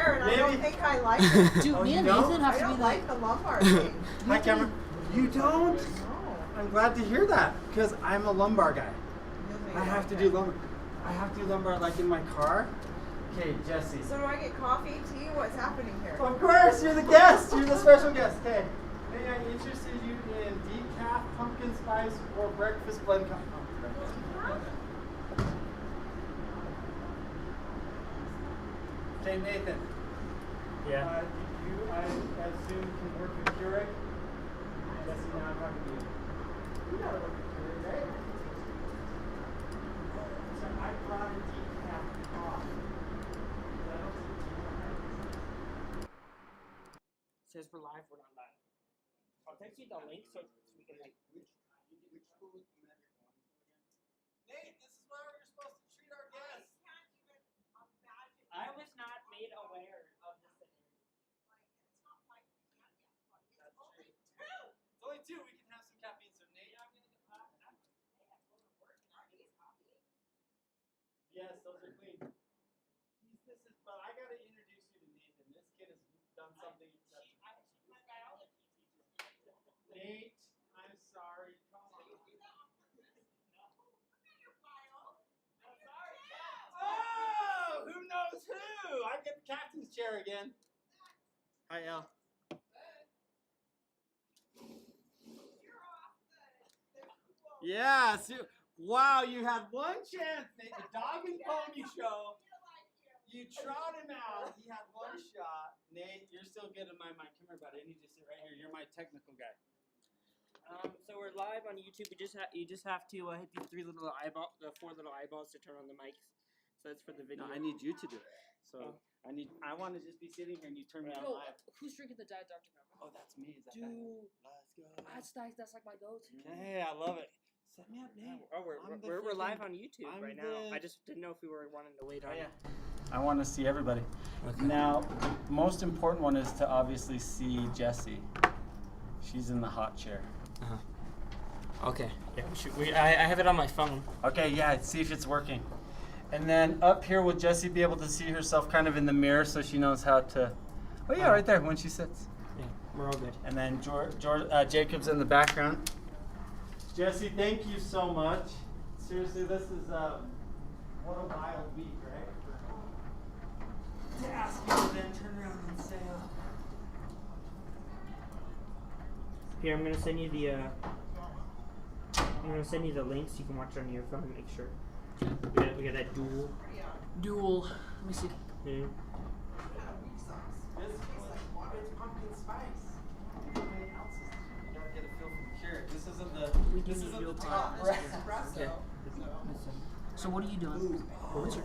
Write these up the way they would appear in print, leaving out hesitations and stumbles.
chair, and I don't think I like it. Dude, me and Nathan have I to be don't like. like the lumbar thing. Hi, Cameron. You don't? No. I'm glad to hear that because I'm a lumbar guy. You'll make I it have to okay. do lumbar. I have to do lumbar like in my car. Okay, Jesse. So do I get coffee, tea? What's happening here? Of course, you're the guest. You're the special guest. Okay. May I interest you in decaf, pumpkin spice, or breakfast blend? Okay, Nathan. Yeah. You, I assume, can work with Keurig? Jesse, now I'm talking to you. You gotta work with Keurig, right? So I brought a decaf coffee. It says we're live, we're not live. I'll text you the link so we can like. Which food magic one? Nate, this is why we're supposed to treat our guests. I was not made aware of this scenario. That's true. It's only two. We can have some caffeine. So Nate, I'm gonna get Yes, those are clean. This is, but I gotta introduce you to Nathan. This kid has done something exceptional. Nate, I'm sorry. Come on. Oh, who knows who? I get the captain's chair again. Hi, El. Yeah, wow, you had one chance, Nate. The dog and pony show. You trot him out. He had one shot. Nate, you're still good in my mind. Come here, buddy. I need you to sit right here. You're my technical guy. So we're live on YouTube. You just have to hit the four little eyeballs to turn on the mics. So that's for the video. No, I need you to do it. So I want to just be sitting here and you turn me on Yo, live. who's drinking the Diet Dr. Pepper? Oh, that's me. Is that Dude, Let's go. that's like my go-to. Hey, I love it. Set me up, Nate. Oh, we're live on YouTube I'm right now. I just didn't know if we were wanting to wait on. Yeah. I want to see everybody. Okay. Now, the most important one is to obviously see Jessie. She's in the hot chair. Okay. Yeah, I have it on my phone. Okay, yeah, see if it's working. And then up here, will Jessie be able to see herself kind of in the mirror so she knows how to... Oh, yeah, right there, when she sits. Yeah, we're all good. And then Jacob's in the background. Jessie, thank you so much. Seriously, this is what a wild week, right? To ask you to then turn around and say, Here, I'm gonna send you the link so you can watch it on your phone and make sure. We got that dual. Let me see. Yeah. It's pumpkin spice. How many ounces? You gotta get a feel from Keurig. This isn't the top espresso. Yeah. So what are you doing? What's your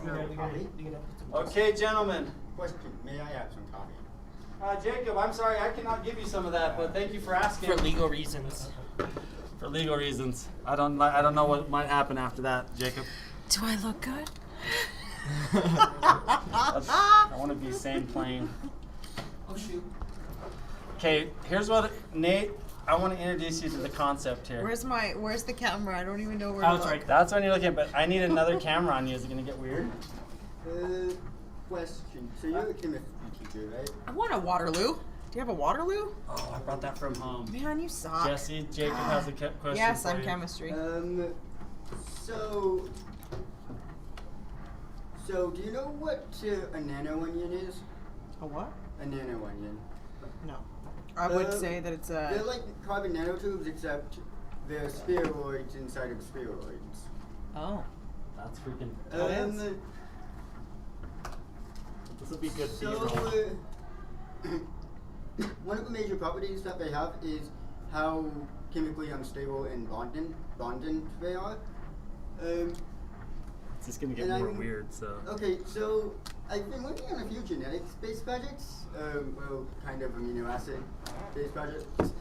Okay, gentlemen. Question, may I have some coffee? Jacob, I'm sorry, I cannot give you some of that, but thank you for asking. For legal reasons. For legal reasons. I don't know what might happen after that, Jacob. Do I look good? I want to be same plane. Oh shoot. Okay, here's what Nate. I want to introduce you to the concept here. Where's the camera? I don't even know where Oh, to it's look. right. That's when you're looking at, but I need another camera on you. Is it gonna get weird? Question. So you're the chemistry teacher, right? I want a Waterloo. Do you have a Waterloo? Oh, I brought that from home. Man, you suck. Jesse, Jacob has a question. Yes, for I'm you. chemistry. So do you know what a nano onion is? A what? A nano onion. No. I would say that it's They're a. like carbon nanotubes, except they're spheroids inside of spheroids. Oh. That's freaking. This will be good for So one of the major properties that they have is how chemically unstable and bonded they are. It's just gonna get And more I'm- weird. So. Okay, so I've been working on a few genetics-based projects, well, kind of amino acid-based projects.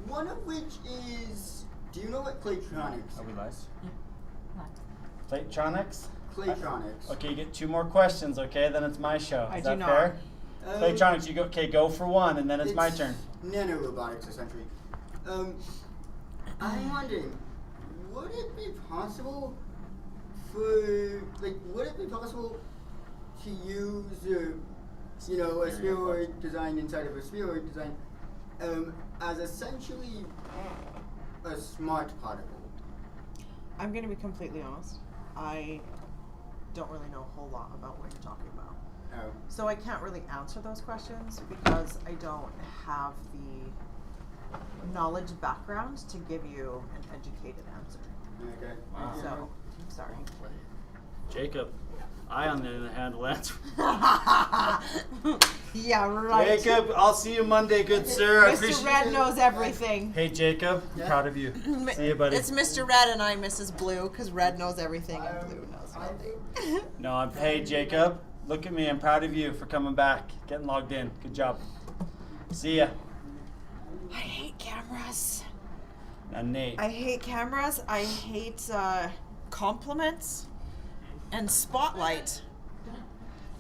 One of which is, do you know what claytronics Are we is? live? Claytronics? Claytronics. Okay, you get 2 more questions, okay? Then it's my show. Is I that do not. fair? Claytronics, you go for 1, and then it's my turn. Nanorobotics, essentially. I'm wondering, would it be possible to use you know, a spheroid design inside of a spheroid design, as essentially a smart particle. I'm going to be completely honest. I don't really know a whole lot about what you're talking about. Oh. So I can't really answer those questions because I don't have the knowledge background to give you an educated answer. Okay. Wow. So, I'm sorry. Jacob, I on the other hand will answer. Yeah, right. Jacob, I'll see you Monday, good sir. I Mr. appreciate Red it. knows everything. Hey Jacob, I'm proud of you. See you, buddy. It's Mr. Red and I'm Mrs. Blue because Red knows everything and Blue knows nothing. No, I'm hey Jacob. Look at me, I'm proud of you for coming back, getting logged in. Good job. See ya. I hate cameras. Now Nate. I hate cameras. I hate compliments and spotlight.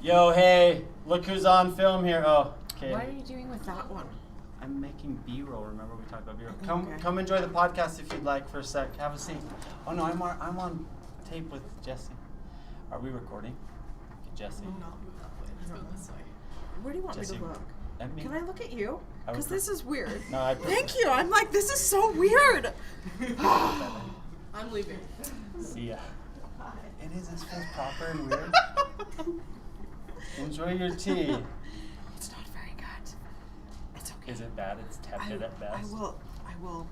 Yo, hey, look who's on film here. Oh, okay. What are you doing with that one? I'm making B-roll. Remember we talked about B-roll. Okay. Come enjoy the podcast if you'd like for a sec. Have a seat. Oh no, I'm on tape with Jesse. Are we recording? Okay, Jesse. Where do you want Jesse, me to look? let me- Can I look at you? I Because would- this is weird. No, I Thank you. I'm like, this is so weird. I'm leaving. See ya. It is. This feels proper and weird. Enjoy your tea. It's not very good. It's okay. Is it bad? It's tepid at best. I will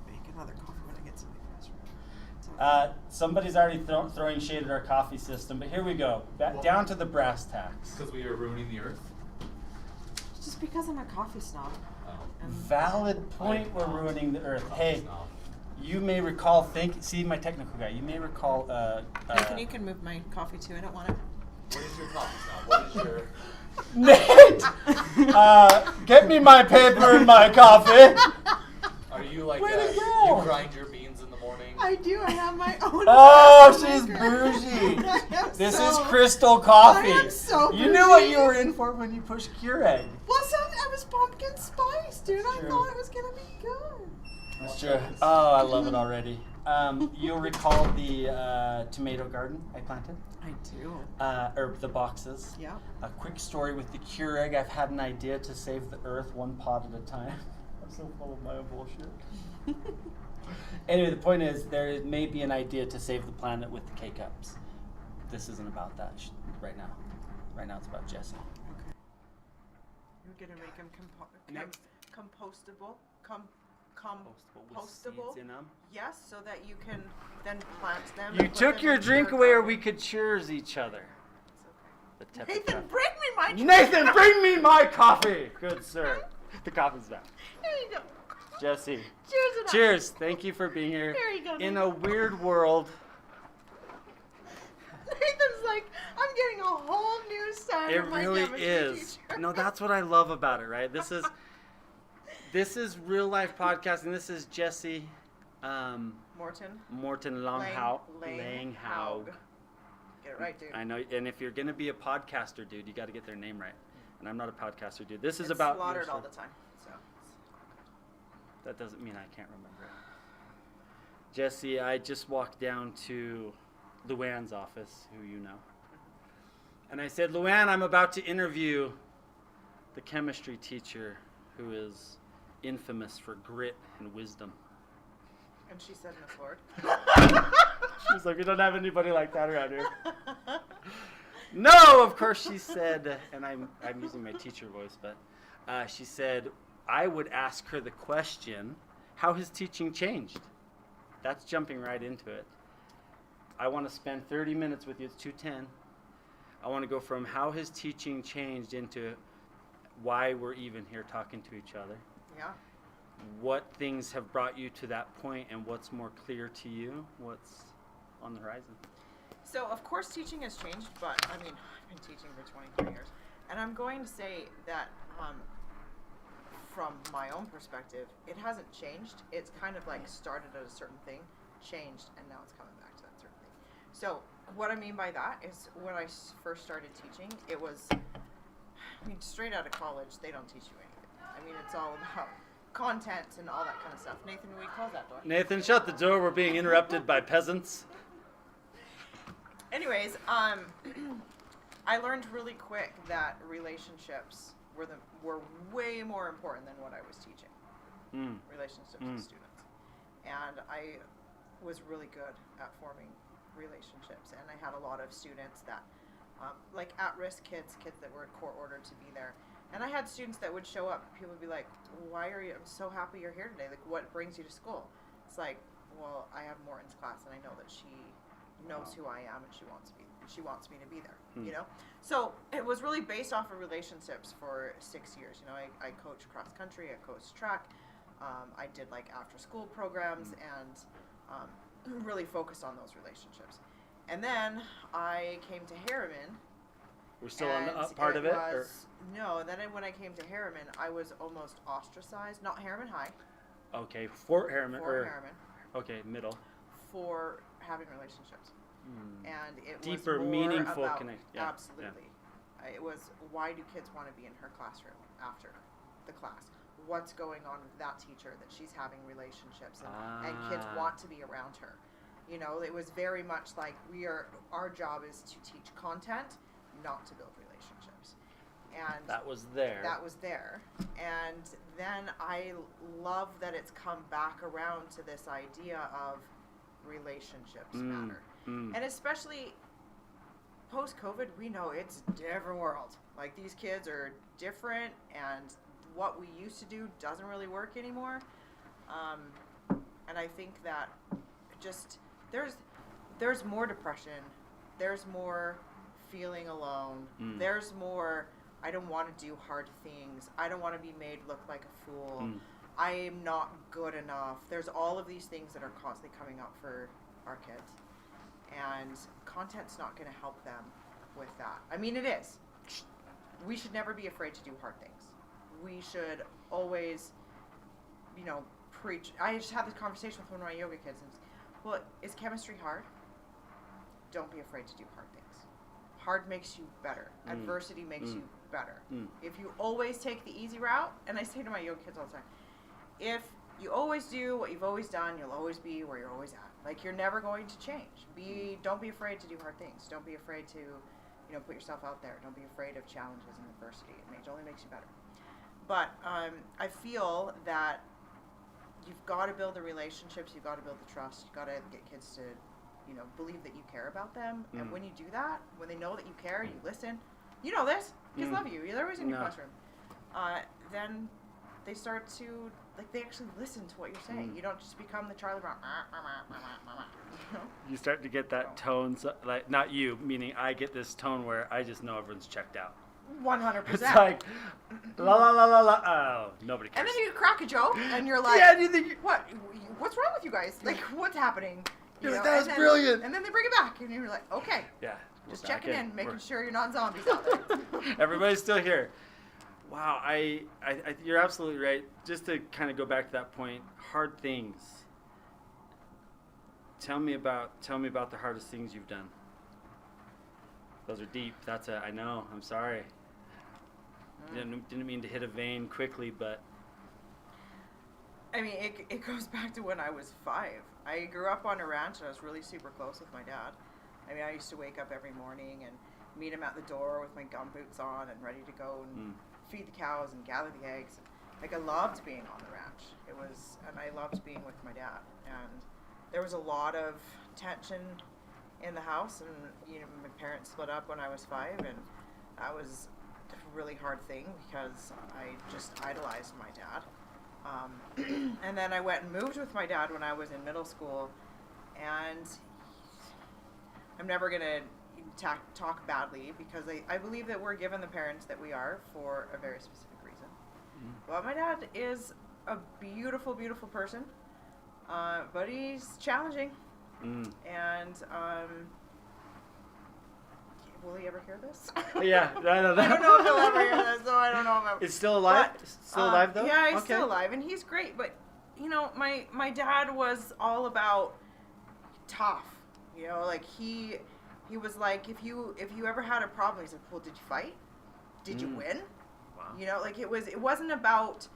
make another coffee when I get something else. It's okay. Somebody's already throwing shade at our coffee system, but here we go. Down to the brass tacks. Because we are ruining the earth? Just because I'm a coffee snob. Oh. And Valid point. We're ruining the earth. Hey, you may recall. See my technical guy. You may recall. Nathan, you can move my coffee too. I don't want it. What is your coffee snob? What is your... Nate, get me my paper and my coffee. Are you like, Way to go. you grind your beans in the morning? I do. I have my own. Oh, coffee she's maker. bougie. I am This so- is crystal coffee. I am so You knew what bougie. you were in for when you pushed Keurig. Well, I was pumpkin spice, dude. I True. thought it was gonna be good. That's true. Oh, I love it already. You'll recall the tomato garden I planted? I do. Or the boxes. Yeah. A quick story with the Keurig. I've had an idea to save the earth one pot at a time. I'm so full of my own bullshit. Anyway, the point is there may be an idea to save the planet with the K-Cups. This isn't about that right now. Right now it's about Jesse. Okay. You're gonna make them Next. compostable. With Compostable. seeds in 'em. Yes, so that you can then plant them. You and put took them your into drink your away or garden. we could cheers each other. The It's okay. tepid Nathan, cup. bring me my drink. Nathan, bring me my coffee! Good sir. The coffee's back. Here you go. Jesse. Cheers it up. Cheers. Thank you for being here. Here you go, In Nathan. a weird world. Nathan's like, I'm getting a whole new side It of my really chemistry is. teacher. No, that's what I love about it, right? This is real life podcasting. This is Jesse Morton-Langehaug. Langehaug. Get it right, dude. I know, and if you're gonna be a podcaster, dude, you got to get their name right. And I'm not a podcaster, dude. This is It's about slaughtered all the time. So. That doesn't mean I can't remember it. Jesse, I just walked down to Luann's office, who you know. And I said, Luann, I'm about to interview the chemistry teacher who is infamous for grit and wisdom. And she said, Miss Lord. She was like, we don't have anybody like that around here. No, of course she said, and I'm using my teacher voice, but she said, I would ask her the question, how has teaching changed? That's jumping right into it. I want to spend 30 minutes with you. It's 2:10. I want to go from how has teaching changed into why we're even here talking to each other. Yeah. What things have brought you to that point and what's more clear to you? What's on the horizon? So, of course, teaching has changed, but, I mean, I've been teaching for 23 years. And I'm going to say that from my own perspective, it hasn't changed. It's kind of like started at a certain thing, changed, and now it's coming back to that certain thing. So, what I mean by that is when I first started teaching, it was, I mean, straight out of college, they don't teach you anything. I mean, it's all about content and all that kind of stuff. Nathan, will you close that door? Nathan, shut the door. We're being interrupted by peasants. Anyways, I learned really quick that relationships were way more important than what I was teaching. Relationships with students. And I was really good at forming relationships, and I had a lot of students that like at-risk kids that were court-ordered to be there. And I had students that would show up, people would be like, why are you, I'm so happy you're here today, like what brings you to school? It's like, well, I have Morton's class and I know that she knows who I am and she wants me to be there, you know? So it was really based off of relationships for 6 years. You know, I coached cross country, I coached track, I did like after school programs and really focused on those relationships. And then I came to Harriman. We're still on the part of it? Or? No, then when I came to Harriman, I was almost ostracized. Not Harriman High. Okay, Fort Harriman. Harriman. Okay, middle. For having relationships. And it deeper, was more meaningful about, connection. Yeah. Absolutely. It was, why do kids want to be in her classroom after the class? What's going on with that teacher that she's having relationships and kids want to be around her? You know, it was very much like our job is to teach content, not to build relationships. And that was there. And then I love that it's come back around to this idea of relationships matter. And especially post-COVID, we know it's a different world. Like, these kids are different, and what we used to do doesn't really work anymore. And I think that just there's more depression, there's more feeling alone, there's more I don't want to do hard things, I don't want to be made look like a fool, I am not good enough. There's all of these things that are constantly coming up for our kids, and content's not going to help them with that. I mean, it is. We should never be afraid to do hard things. We should always, preach. I just had this conversation with one of my yoga kids, and well, is chemistry hard? Don't be afraid to do hard things. Hard makes you better. Adversity makes you better. If you always take the easy route, and I say to my yoga kids all the time, if you always do what you've always done, you'll always be where you're always at. Like, you're never going to change. Don't be afraid to do hard things. Don't be afraid to, put yourself out there. Don't be afraid of challenges and adversity. It only makes you better. But I feel that you've got to build the relationships, you've got to build the trust, you've got to get kids to, believe that you care about them. And when you do that, when they know that you care, you listen, you know this, kids love you, they're always in your classroom, then they start to, they actually listen to what you're saying. You don't just become the Charlie Brown, You start to get that tone, not you, meaning I get this tone where I just know everyone's checked out. 100%. It's like, la la la la la, oh, nobody cares. And then you crack a joke, and you're like, yeah, you think what's wrong with you guys? Like, what's happening? That was brilliant. And then they bring it back, and you're like, okay. Yeah. Just checking in, making sure you're not zombies out there. Everybody's still here. Wow, I you're absolutely right. Just to kind of go back to that point, hard things. Tell me about the hardest things you've done. Those are deep. I know. I'm sorry. Didn't mean to hit a vein quickly, but. I mean, it goes back to when I was 5. I grew up on a ranch, and I was really super close with my dad. I mean, I used to wake up every morning and meet him at the door with my gumboots on and ready to go and feed the cows and gather the eggs. Like, I loved being on the ranch. And I loved being with my dad. And there was a lot of tension in the house, and my parents split up when I was 5, and that was a really hard thing because I just idolized my dad. And then I went and moved with my dad when I was in middle school, and I'm never going to talk badly because I believe that we're given the parents that we are for a very specific reason. But my dad is a beautiful, beautiful person, but he's challenging. And will he ever hear this? Yeah, I don't know. I don't know if he'll ever hear this, so I don't know if it's still alive? Still alive, though? Yeah, he's still alive, and he's great. But, my dad was all about tough. He was like, if you ever had a problem, he's like, well, did you fight? Did you win? Wow. It wasn't about,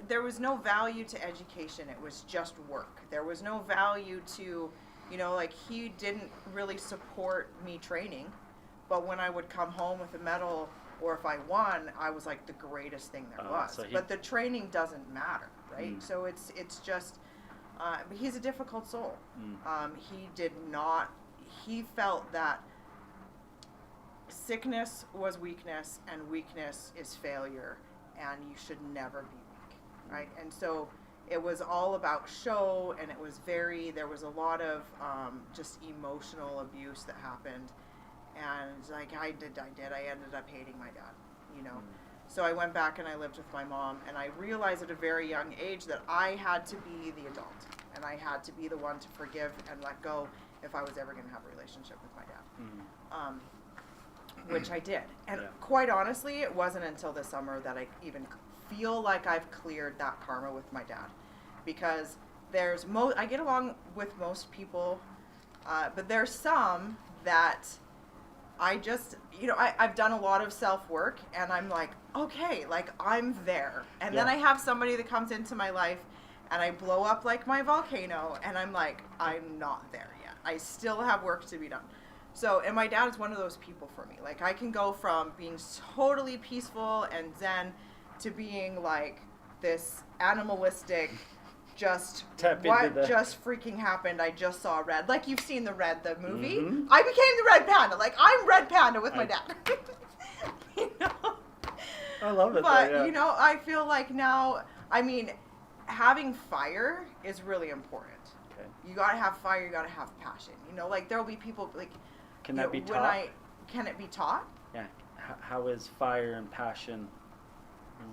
there was no value to education. It was just work. There was no value to, he didn't really support me training. But when I would come home with a medal, or if I won, I was like the greatest thing there was. So but the training doesn't matter, right? So it's just, he's a difficult soul. He felt that sickness was weakness and weakness is failure, and you should never be weak, right? And so it was all about show, and there was a lot of just emotional abuse that happened. And like I ended up hating my dad, you know. So I went back and I lived with my mom, and I realized at a very young age that I had to be the adult, and I had to be the one to forgive and let go if I was ever going to have a relationship with my dad, which I did. And quite honestly, it wasn't until this summer that I even feel like I've cleared that karma with my dad, because I get along with most people, but there's some that I just, you know, I've done a lot of self-work, and I'm like, okay, like I'm there. And then I have somebody that comes into my life, and I blow up like my volcano, and I'm like, I'm not there yet. I still have work to be done. So, and my dad is one of those people for me. Like, I can go from being totally peaceful and zen to being like this animalistic, just just freaking happened. I just saw Red. Like, you've seen the Red, the movie. I became the Red Panda. Like, I'm Red Panda with my dad. You know? I love it. But, you know, I feel like now, I mean, having fire is really important. Okay. You gotta have fire, you gotta have passion. You know, like, there'll be people, like, can that be taught? Can it be taught? Yeah. How is fire and passion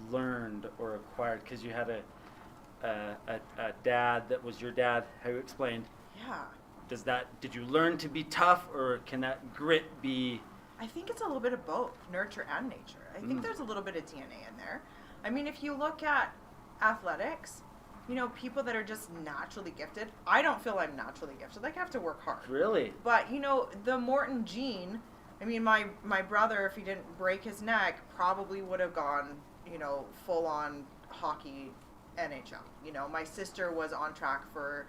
learned or acquired? Because you had a dad that was your dad, how you explained. Yeah. Did you learn to be tough, or can that grit be? I think it's a little bit of both, nurture and nature. I think there's a little bit of DNA in there. I mean, if you look at athletics, you know, people that are just naturally gifted, I don't feel I'm naturally gifted. Like, I have to work hard. Really? But, you know, the Morton gene, I mean, my brother, if he didn't break his neck, probably would have gone, you know, full-on hockey NHL. You know, my sister was on track for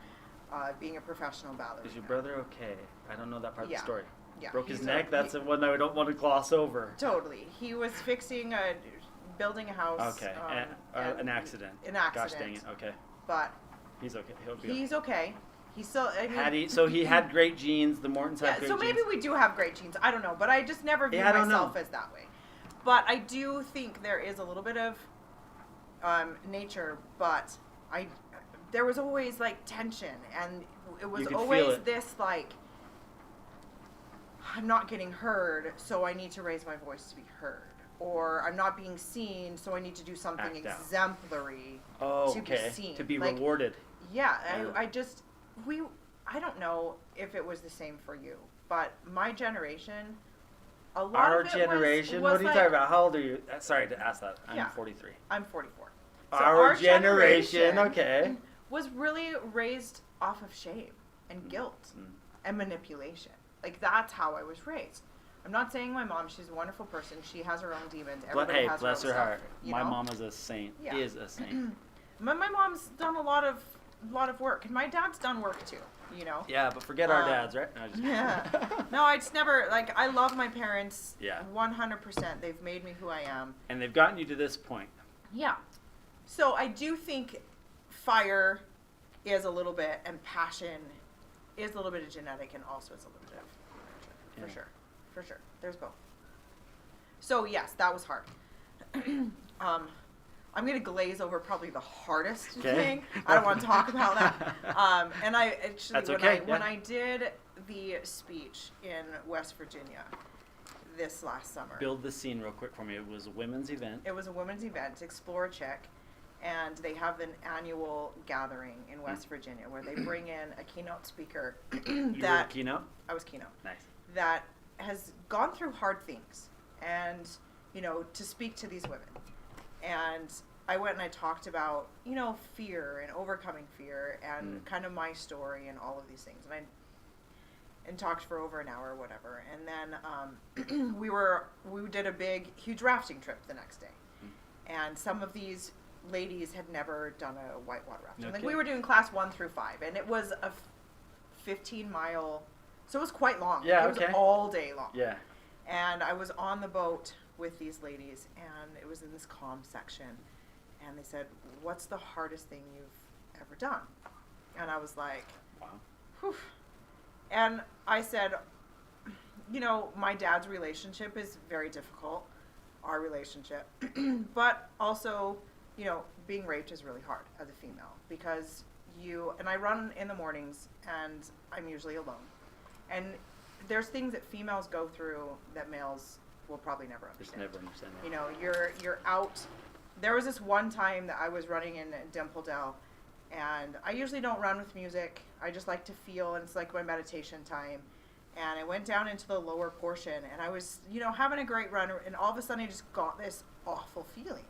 being a professional ballerina. Is your brother okay? I don't know that part of the story. Yeah. Broke his neck? That's the one I don't want to gloss over. Totally. He was building a house. Okay. An accident. An accident. Gosh dang it. Okay. But he's okay. He's okay. He's still. I mean, so he had great genes. The Mortons had great genes. So maybe we do have great genes. I don't know, but I just never view myself as that way. But I do think there is a little bit of nature, but there was always like tension, and it was always this like, I'm not getting heard, so I need to raise my voice to be heard. Or I'm not being seen, so I need to do something exemplary to be seen. To be rewarded. Yeah, I don't know if it was the same for you, but my generation, a lot of it generation? was what are you talking about? How old are you? Sorry to ask that. I'm 43. I'm 44. So our generation, okay, was really raised off of shame and guilt and manipulation. Like, that's how I was raised. I'm not saying my mom, she's a wonderful person. She has her own demons. Everybody has bless her heart. My know? mom is a saint. Yeah. Is a saint. My mom's done a lot of work, and my dad's done work too. You know. Yeah, but forget our dads, right? No, yeah. No, I just never like. I love my parents. Yeah. 100%. They've made me who I am. And they've gotten you to this point. Yeah. So I do think fire is a little bit, and passion is a little bit of genetic, and also it's a little bit of nurture. For sure. There's both. So yes, that was hard. I'm going to glaze over probably the hardest thing. I don't want to talk about that. And I actually, when I did the speech in West Virginia this last summer. Build the scene real quick for me. It was a women's event. It was a women's event, Explore a Chick. And they have an annual gathering in West Virginia where they bring in a keynote speaker. You were keynote? I was keynote. Nice. That has gone through hard things, and, you know, to speak to these women. And I went and I talked about, you know, fear and overcoming fear and kind of my story and all of these things. And talked for over an hour or whatever. And then we did a huge rafting trip the next day. And some of these ladies had never done a whitewater rafting. Okay. Like, we were doing class 1 through 5, and it was a 15-mile. So it was quite long. Yeah, it was all day long. Yeah. And I was on the boat with these ladies, and it was in this comm section, and they said, "What's the hardest thing you've ever done?" And I was like, Wow. "Whew." And I said, "You know, my dad's relationship is very difficult, our relationship, but also, you know, being raped is really hard as a female because and I run in the mornings, and I'm usually alone, and there's things that females go through that males will probably never Just understand. never understand that. You know, you're out. There was this one time that I was running in Dimple Dell, and I usually don't run with music. I just like to feel, and it's like my meditation time. And I went down into the lower portion, and I was, you know, having a great run, and all of a sudden I just got this awful feeling.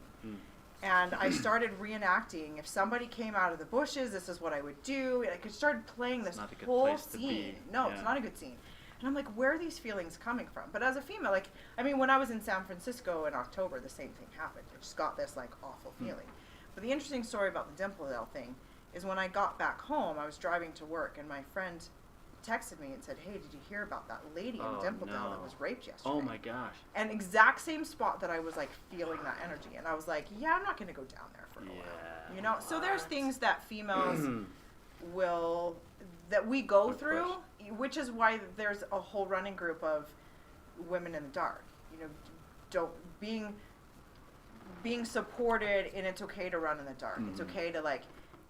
And I started reenacting. If somebody came out of the bushes, this is what I would do. And I started playing this not a good whole place to scene. be. No, Yeah. it's not a good scene. And I'm like, where are these feelings coming from? But as a female, like, I mean, when I was in San Francisco in October, the same thing happened. I just got this, like, awful feeling. But the interesting story about the Dimpledale thing is when I got back home, I was driving to work, and my friend texted me and said, "Hey, did you hear about that lady in Oh, Dimpledale no. that was raped yesterday?" Oh my gosh. And exact same spot that I was, like, feeling that energy. And I was like, yeah, I'm not going to go down there for a while. You know? So there's things that females that we go Good through, question. which is why there's a whole running group of women in the dark. You know, being supported, and it's okay to run in the dark. It's okay to, like,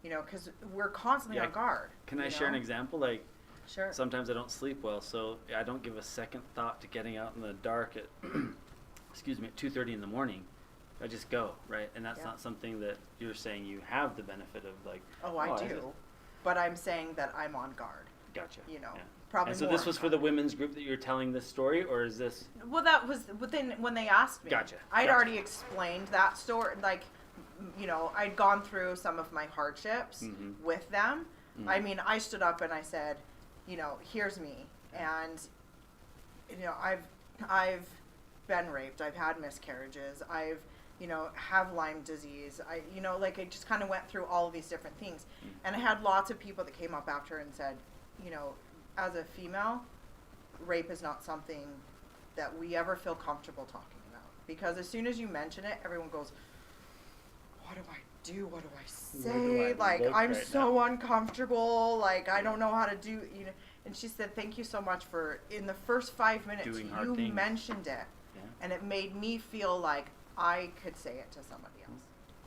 you know, because we're constantly on guard. Can I you share an know? example? Like, Sure. sometimes I don't sleep well, so I don't give a second thought to getting out in the dark at, excuse me, at 2:30 in the morning. I just go, right? And that's Yeah. not something that you're saying you have the benefit of, like. Oh, I just- do. But I'm saying that I'm on guard. Gotcha. You know, Yeah. probably And so more this on was for the guard. women's group that you're telling this story, or is this? Well, that was within when they asked me. Gotcha. I'd Gotcha. already explained that story. Like, you know, I'd gone through some of my hardships with them. I mean, I stood up and I said, you know, here's me, and you know, I've been raped. I've had miscarriages. I've, you know, have Lyme disease. You know, like, I just kind of went through all of these different things, and I had lots of people that came up after and said, you know, as a female, rape is not something that we ever feel comfortable talking about, because as soon as you mention it, everyone goes, what do I do? What do I Where do say? I Like, look I'm right so uncomfortable. Like, I don't know how to do, you know. And she said, thank you so much for, in the first 5 minutes, Doing hard you things. mentioned it. Yeah. And it made me feel like I could say it to somebody else,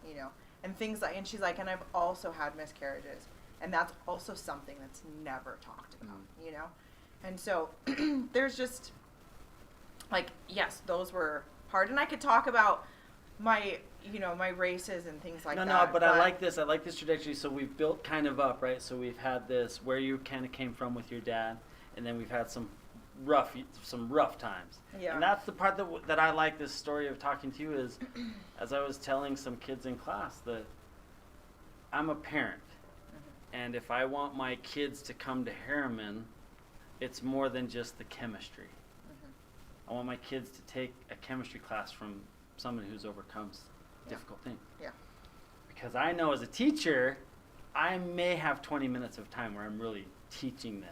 you know. And things like, and she's like, and I've also had miscarriages. And that's also something that's never talked about, you know. And so there's just, like, yes, those were hard. And I could talk about my, you know, my races and things like that. No, but I like this. I like this trajectory. So we've built kind of up, right? So we've had this where you kind of came from with your dad, and then we've had some rough times. Yeah. And that's the part that I like this story of talking to you is, as I was telling some kids in class, that I'm a parent, and if I want my kids to come to Harriman, it's more than just the chemistry. I want my kids to take a chemistry class from someone who's overcome difficult things. Yeah. Because I know as a teacher, I may have 20 minutes of time where I'm really teaching them.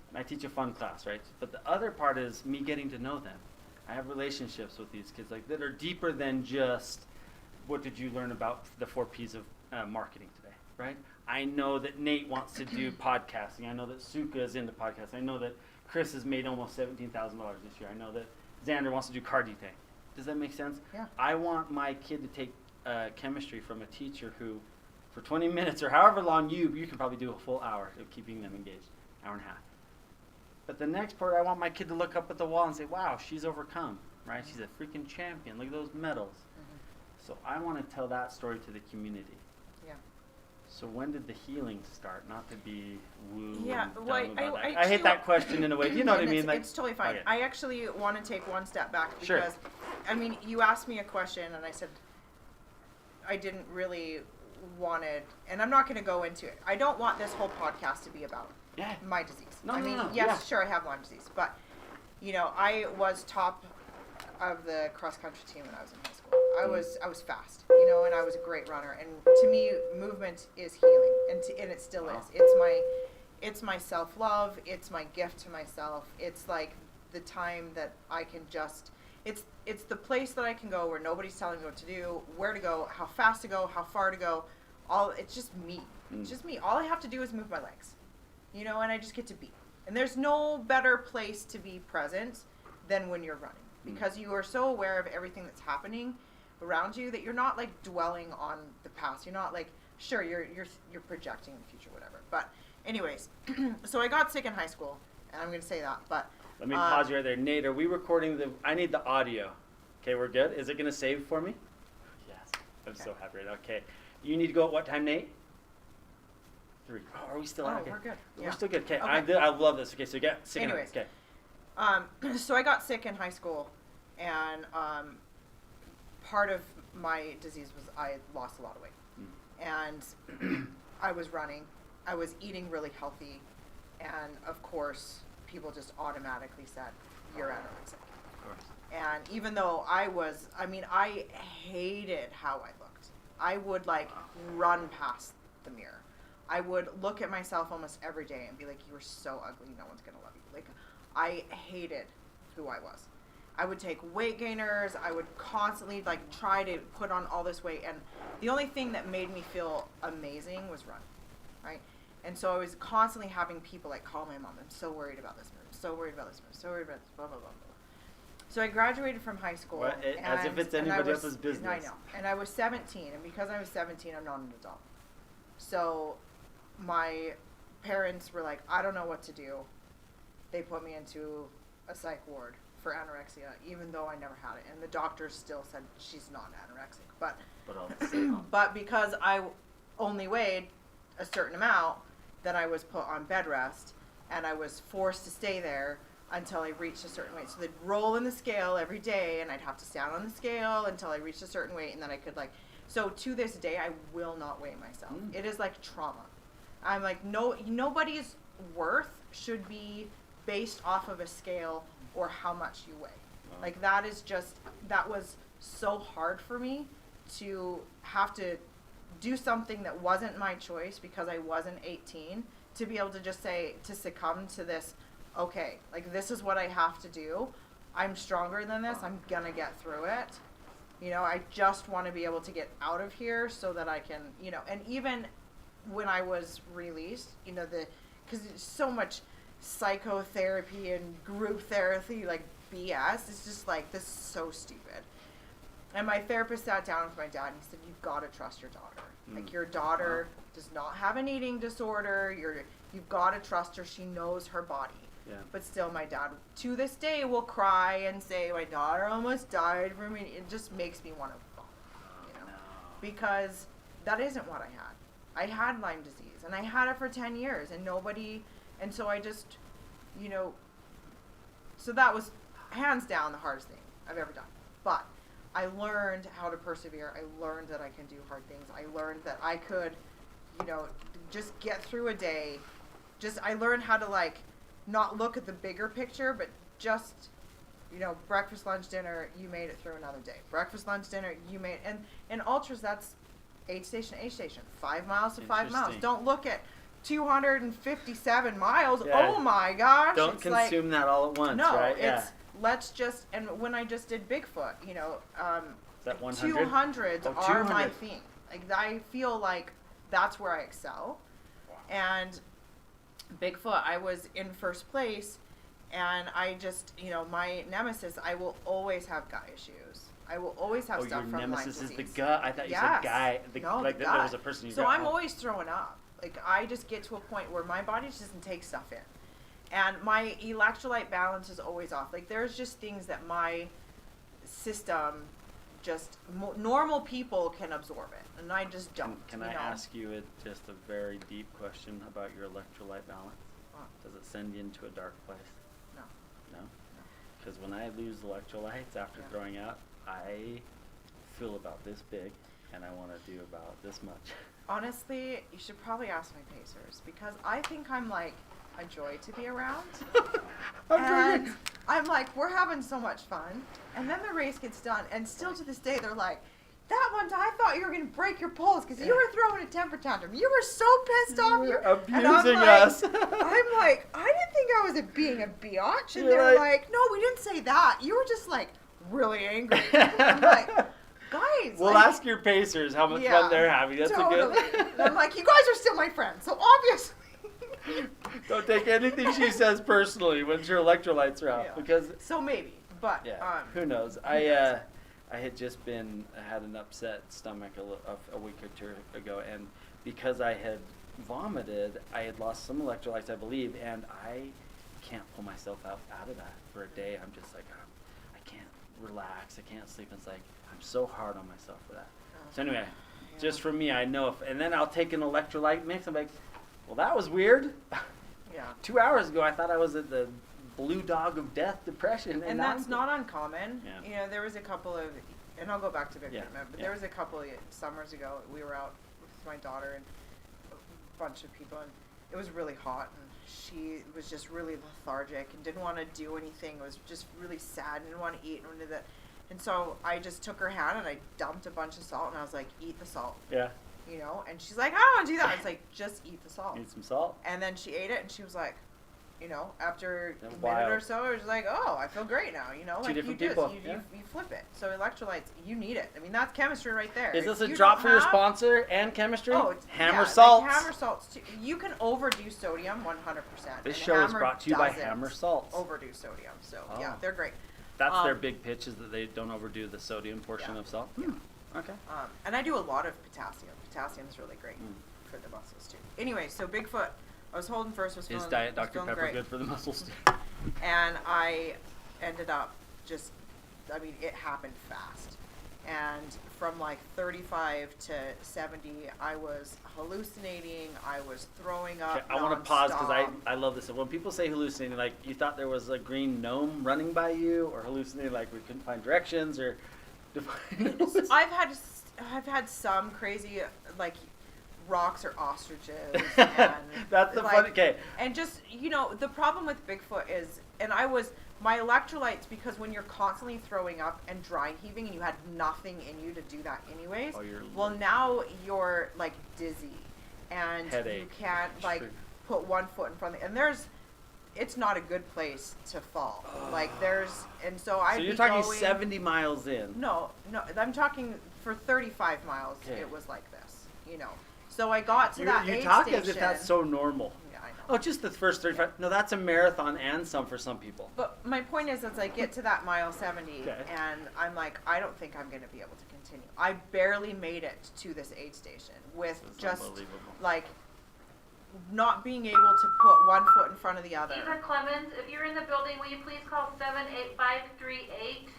And I teach a fun class, right? But the other part is me getting to know them. I have relationships with these kids like that are deeper than just what did you learn about the 4 P's of marketing today, right? I know that Nate wants to do podcasting. I know that Suka is into podcasting. I know that Chris has made almost $17,000 this year. I know that Xander wants to do car detailing. Does that make sense? Yeah. I want my kid to take chemistry from a teacher who, for 20 minutes or however long you can probably do a full hour of keeping them engaged, hour and a half. But the next part, I want my kid to look up at the wall and say, wow, she's overcome, right? She's a freaking champion. Look at those medals. So I want to tell that story to the community. Yeah. So when did the healing start? Not to be woo Yeah, and well, dumb about I that. I hate that question in a way. Do you know what I And mean? Like, it's totally fine. okay. I actually want to take one step back Sure. because, I mean, you asked me a question and I said I didn't really want it, and I'm not going to go into it. I don't want this whole podcast to be about Yeah. my disease. No, I no, mean, no, yes, yeah. sure, I have Lyme disease, but, you know, I was top of the cross-country team when I was in high school. I was fast, you know, and I was a great runner. And to me, movement is healing, and it still Wow. is. It's my self-love. It's my gift to myself. It's like the time that I can just, it's the place that I can go where nobody's telling me what to do, where to go, how fast to go, how far to go. It's just me. It's just me. All I have to do is move my legs, you know, and I just get to be. And there's no better place to be present than when you're running, because you are so aware of everything that's happening around you that you're not like dwelling on the past. You're not like, sure, you're projecting the future, whatever. But anyways, so I got sick in high school, and I'm going to say that, but Let me pause you right there. Nate, are we recording I need the audio. Okay, we're good? Is it going to save for me? Yes. I'm so happy right now. Okay. You need to go at what time, Nate? 3. Oh, are we still on? Okay. we're good. We're Yeah. still good. Okay. Okay. I love this. Okay, so get sick. Anyways. Okay. So I got sick in high school, and part of my disease was I lost a lot of weight, and I was running, I was eating really healthy, and of course people just automatically said, you're anorexic. Of course. And even though I hated how I looked. I would like run past the mirror. I would look at myself almost every day and be like, you are so ugly, no one's gonna love you. Like, I hated who I was. I would take weight gainers. I would constantly like try to put on all this weight, and the only thing that made me feel amazing was running, right? And so I was constantly having people like call my mom. I'm so worried about this move. So worried about this move. So worried about this. Blah blah blah blah. So I graduated from high school. What? As if it's anybody else's business. I know. And I was 17, and because I was 17, I'm not an adult. So my parents were like, I don't know what to do. They put me into a psych ward for anorexia, even though I never had it. And the doctors still said she's not anorexic. But all the same. but because I only weighed a certain amount, then I was put on bed rest, and I was forced to stay there until I reached a certain weight. So they'd roll in the scale every day, and I'd have to stand on the scale until I reached a certain weight, and then I could like. So to this day, I will not weigh myself. It is like trauma. I'm like, nobody's worth should be based off of a scale or how much you weigh. Wow. Like that was so hard for me to have to do something that wasn't my choice because I wasn't 18, to be able to just say, to succumb to this, okay, like this is what I have to do. I'm stronger than this. I'm gonna get through it. You know, I just want to be able to get out of here so that I can, you know, and even when I was released, you know, because it's so much psychotherapy and group therapy, like BS, it's just like, this is so stupid. And my therapist sat down with my dad and he said, you've got to trust your daughter. Like, your daughter does not have an eating disorder. You've got to trust her. She knows her body. Yeah. But still, my dad, to this day, will cry and say, my daughter almost died from me. It just makes me want to vomit, you know? Because that isn't what I had. I had Lyme disease, and I had it for 10 years, and so I just, you know, so that was hands down the hardest thing I've ever done. But I learned how to persevere. I learned that I can do hard things. I learned that I could, you know, just get through a day. I learned how to, like, not look at the bigger picture, but just, you know, breakfast, lunch, dinner, you made it through another day. Breakfast, lunch, dinner, you made, and ultras, that's aid station to aid station, 5 miles to 5 miles. Interesting. Don't look at 257 miles. Yeah. Oh my gosh. Don't it's consume that all at once, no, right? it's, let's just, and when I just did Bigfoot, you know, Is that 100? 200s Oh, are my 200. thing. Like, I feel like that's where I excel. Wow. And Bigfoot, I was in first place, and I just, you know, my nemesis, I will always have gut issues. I will always have stuff your from Lyme nemesis disease. is the gut? I thought you Yes. said guy. No, Like the there was gut. a person you So got. I'm always throwing up. Like, I just get to a point where my body just doesn't take stuff in. And my electrolyte balance is always off. Like, there's just things that my system just, normal people can absorb it. And I just don't. Can you I know? ask you just a very deep question about your electrolyte balance? What? Does it send you into a dark place? No. No? Because when I lose electrolytes after Yeah. throwing up, I feel about this big, and I want to do about this much. Honestly, you should probably ask my pacers, because I think I'm like a joy to be around. And I'm like, we're having so much fun. And then the race gets done, and still to this day, they're like, that one time I thought you were gonna break your poles because you were throwing a temper tantrum. You were so pissed off. You're And I'm abusing like, us. I'm like, I didn't think I was being a biatch, and You're they're like- like, no, we didn't say that. You were just like really angry. I'm like, guys. We'll like, ask your Pacers how much yeah, fun they're having. That's totally. a good. And I'm like, you guys are still my friends, so obviously. Don't take anything she says personally when your electrolytes are out Yeah. because So maybe, but yeah, who knows? I had just had an upset stomach a week or two ago, and because I had vomited, I had lost some electrolytes, I believe, and I can't pull myself out of that for a day. I'm just like, I can't relax, I can't sleep. It's like I'm so hard on myself for that. So anyway, just for me, I know and then I'll take an electrolyte mix. I'm like, well, that was weird. Yeah. 2 hours ago, I thought I was at the blue dog of death, depression, And now that's I'm- not uncommon. Yeah. You know, there was a couple of, and I'll go back to Big Yeah, Treatment, but yeah. there was a couple of summers ago, we were out with my daughter and a bunch of people, and it was really hot, and she was just really lethargic and didn't want to do anything. It was just really sad, didn't want to eat, and that. And so I just took her hand and I dumped a bunch of salt, and I was like, eat the salt. Yeah. You know, and she's like, I don't want to do that. I was like, just eat the salt. Need some salt. And then she ate it, and she was like, you know, after a minute Wild. or so, it was like, oh, I feel great now. You know, Two like different you do people, this, yeah. you flip it. So electrolytes, you need it. I mean, that's chemistry right there. Is this If a you drop don't for your have- sponsor and chemistry? Oh, it's, Hammer yeah, like salts. hammer salts too. You can overdo sodium 100%. This and show is Hammer brought to you by doesn't Hammer Salts. Overdo sodium. So yeah, Oh. they're great. That's their Um, big pitch is that they don't overdo the sodium portion yeah, of salt. yeah. Okay. And I do a lot of potassium. Potassium is really great Mm. for the muscles too. Anyway, so Bigfoot, I was holding first. Was Is feeling, Diet was Dr. feeling Pepper great. good for the muscles? And I ended up just, I mean, it happened fast. And from like 35 to 70, I was hallucinating. I was throwing up. Okay, I want to pause because nonstop. I love this. When people say hallucinating, like you thought there was a green gnome running by you, or hallucinating like we couldn't find directions, or I've had some crazy like rocks or ostriches. And That's the like, fun. Okay. And just, you know, the problem with Bigfoot is, and my electrolytes, because when you're constantly throwing up and dry heaving and you had nothing in you to do that anyways, Oh, you're well, now you're like dizzy and Headache. you can't like Sure. put one foot in front of it's not a good place to fall. And so I'd So you're be talking going, 70 miles in. No, I'm talking for 35 miles. Okay. It was like this, you know. So I got to that You aid talk station. as if that's so normal. Yeah, I know. Oh, just the first 35. No, that's a marathon and some for some people. But my point is, I get to that mile 70, Okay. and I'm like, I don't think I'm going to be able to continue. I barely made it to this aid station with This is just unbelievable. like not being able to put one foot in front of the other. Eva Clemens, if you're in the building, will you please call 78538?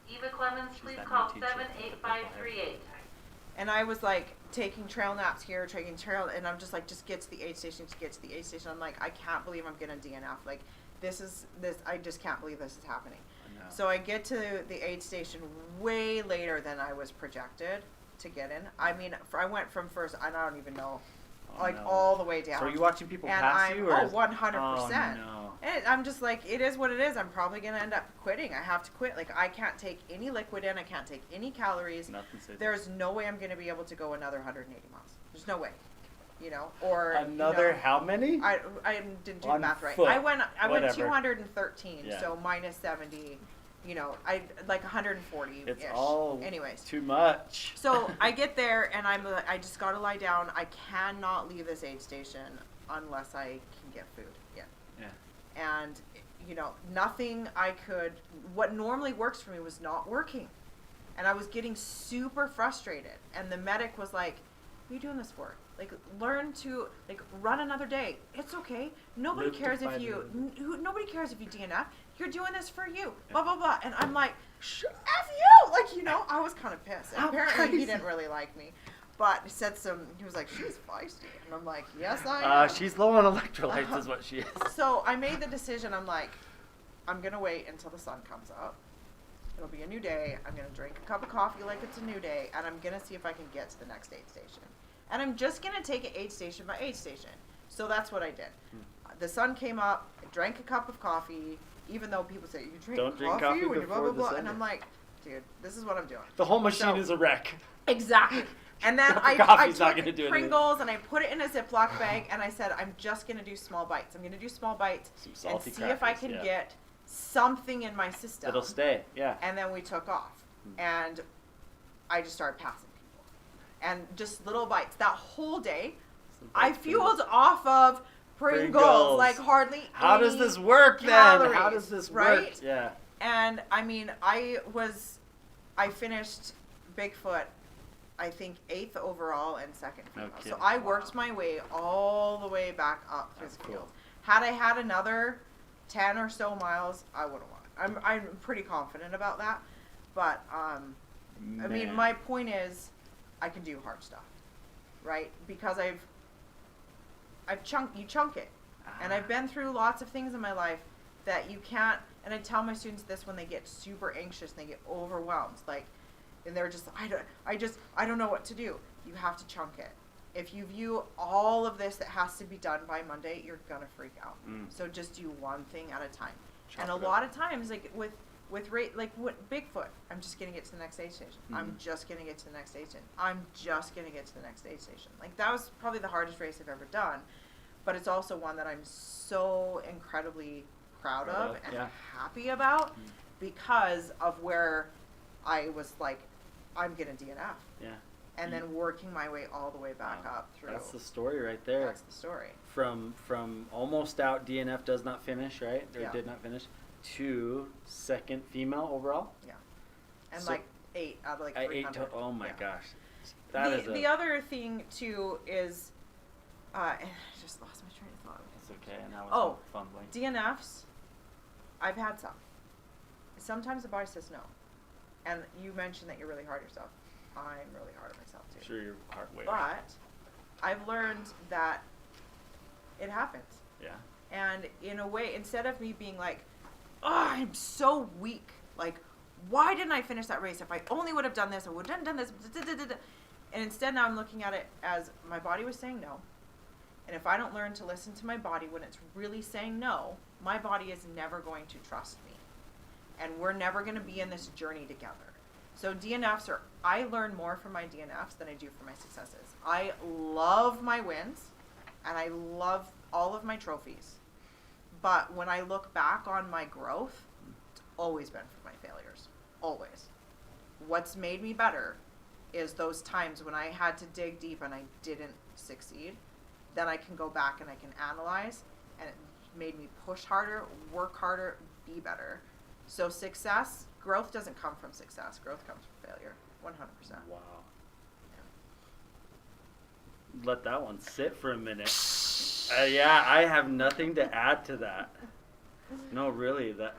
Eva Clemens, She's please that call new teacher. 78538. And I was like taking trail naps here, and I'm just like, just get to the aid station, I'm like, I can't believe I'm gonna DNF. Like, I just can't believe this is happening. I know. So I get to the aid station way later than I was projected to get in. I mean, I went from first, I don't even know, Oh, like no. all the way down. So are you watching people and pass I'm, you? Or 100%. Oh, no. And I'm just like, it is what it is. I'm probably going to end up quitting. I have to quit. Like, I can't take any liquid in. I can't take any calories. Nothing says There's no way I'm going to be able to go another 180 miles. There's no way. You know, or Another you know, how many? I didn't do the On math right. foot, I went whatever. 213, Yeah. so minus 70. You know, I like 140. It's all anyways. too much. So I get there and I just gotta lie down. I cannot leave this aid station unless I can get food. Yeah. And you know, nothing what normally works for me was not working. And I was getting super frustrated. And the medic was like, what are you doing this for? Like, learn to, like, run another day. It's okay. Nobody Live to cares if fight you, it. nobody cares if you DNF. You're doing this for you. Blah, blah, blah. And I'm like, F you! Like, you know, I was kind of pissed. And How apparently he crazy. didn't really like me. But he was like, she's feisty. And I'm like, yes, I am. She's low on electrolytes is what she is. So I made the decision. I'm like, I'm going to wait until the sun comes up. It'll be a new day. I'm going to drink a cup of coffee like it's a new day. And I'm going to see if I can get to the next aid station. And I'm just going to take it aid station by aid station. So that's what I did. The sun came up. I drank a cup of coffee. Even though people say, you Don't drink coffee when you're blah, blah, before the blah. sun And I'm like, dude, this is what I'm doing. The whole machine So- is a wreck. Exactly. And then I Coffee's not took gonna do anything. Pringles and I put it in a Ziploc bag and I said, I'm just going to do small bites. I'm going to do small bites Some and salty see if I crackers, can yeah. get something in my system. It'll stay. Yeah. And then we took off. And I just started passing people. And just little bites. That whole day, I fueled off of Pringles. Like hardly How does any this work then? calories, How does this right? work? Yeah. And I mean, I finished Bigfoot, I think 8th overall and 2nd female. Okay. So I worked my way all the way back up through That's the cool. field. Had I had another 10 or so miles, I would have won. I'm pretty confident about that. But I mean, Man. my point is, I can do hard stuff, right? Because you chunk it, and I've been through lots of things in my life that you can't. And I tell my students this when they get super anxious and they get overwhelmed, like, and they're just, I don't know what to do. You have to chunk it. If you view all of this that has to be done by Monday, you're gonna freak out. So just do one thing at a time. Chop And a it up. lot of times, like with Bigfoot, I'm just gonna get to the next aid station. I'm just gonna get to the next aid station. I'm just gonna get to the next aid station. Like, that was probably the hardest race I've ever done, but it's also one that I'm so incredibly proud of and yeah. happy about because of where I was like, I'm gonna DNF. Yeah. And then working my way all the way back Wow. up through. That's the story right there. That's the story. From almost out, DNF does not finish, right? Or Yeah. did not finish, to 2nd female overall. Yeah. And So- like 8 out of like I 300. ate to, oh my Yeah. gosh. That is The other thing too is, I just lost my train of thought. It's okay, and that was Oh. fumbling. DNFs, I've had some. Sometimes the body says no. And you mentioned that you're really hard on yourself. I'm really hard on myself too. Sure, you're hard way. But I've learned that it happens. Yeah. And in a way, instead of me being like, oh, I'm so weak. Like, why didn't I finish that race? If I only would have done this, I would have done this. And instead now I'm looking at it as my body was saying no. And if I don't learn to listen to my body when it's really saying no, my body is never going to trust me. And we're never going to be in this journey together. So I learn more from my DNFs than I do from my successes. I love my wins and I love all of my trophies. But when I look back on my growth, it's always been from my failures. Always. What's made me better is those times when I had to dig deep and I didn't succeed. Then I can go back and I can analyze, and it made me push harder, work harder, be better. So growth doesn't come from success. Growth comes from failure, 100%. Wow. Let that one sit for a minute. Yeah, I have nothing to add to that. No, really, that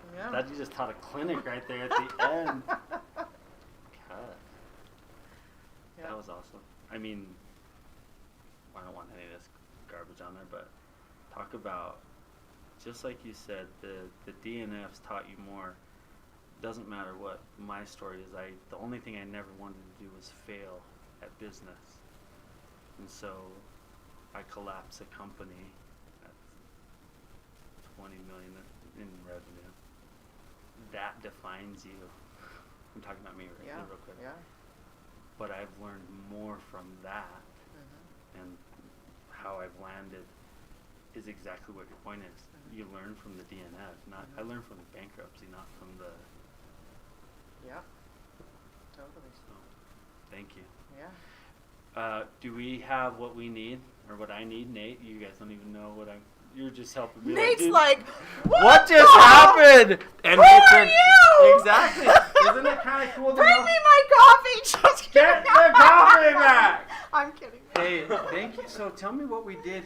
you just taught a clinic right there at the end. God. That was awesome. I mean, I don't want any of this garbage on there, but talk about, just like you said, the DNFs taught you more. Doesn't matter what my story is. The only thing I never wanted to do was fail at business. And so I collapsed a company at $20 million in revenue. That defines you. I'm talking about me real quick. Yeah. But I've learned more from that, and how I've landed is exactly what your point is. You learn from the DNF. I learned from the bankruptcy, not from the. Yeah. Totally. So, thank you. Yeah. Do we have what we need, or what I need, Nate? You guys don't even know what you're just helping me. Nate's dude, like, what just happened? And Who Nate's are like, you? Exactly. Isn't it kind of cool to Bring know? me my coffee. Just Get kidding. the coffee back. I'm kidding. Hey, thank you. So tell me what we did